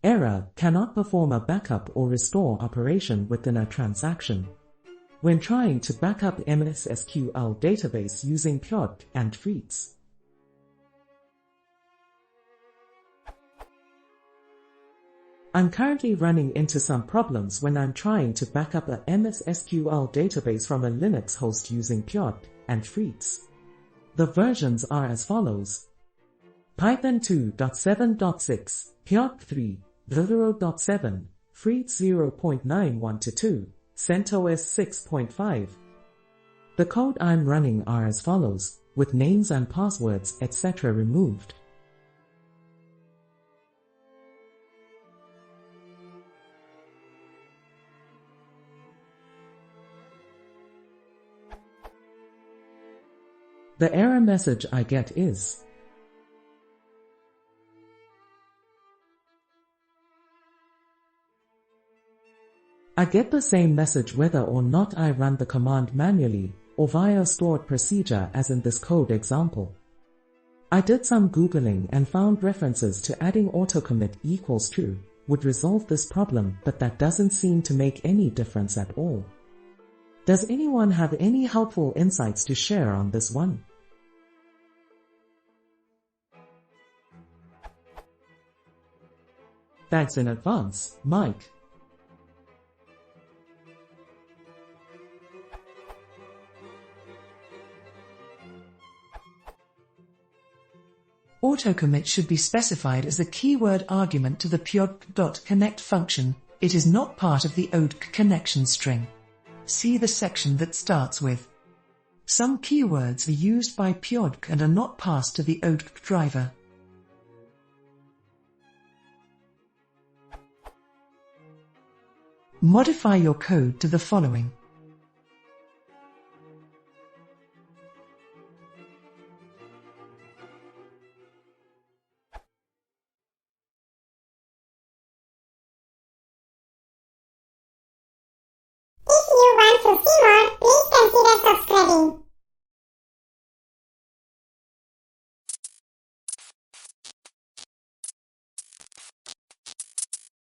Error, cannot perform a backup or restore operation within a transaction. When trying to backup MS SQL database using pyodbc and freetds. I'm currently running into some problems when I'm trying to backup a MS SQL database from a Linux host using pyodbc and freetds. The versions are as follows: Python 2.7.6, pyodbc 3.0.7, freetds 0.9122, CentOS 6.5. The code I'm running are as follows, with names and passwords etc. removed. The error message I get is I get the same message whether or not I run the command manually or via a stored procedure as in this code example. I did some Googling and found references to adding autocommit equals true would resolve this problem, but that doesn't seem to make any difference at all. Does anyone have any helpful insights to share on this one? Thanks in advance, Mike. Autocommit should be specified as a keyword argument to the pyodbc.connect function. It is not part of the odc connection string. See the section that starts with. Some keywords are used by pyodbc and are not passed to the odc driver. Modify your code to the following. If you want to see more, please consider subscribing.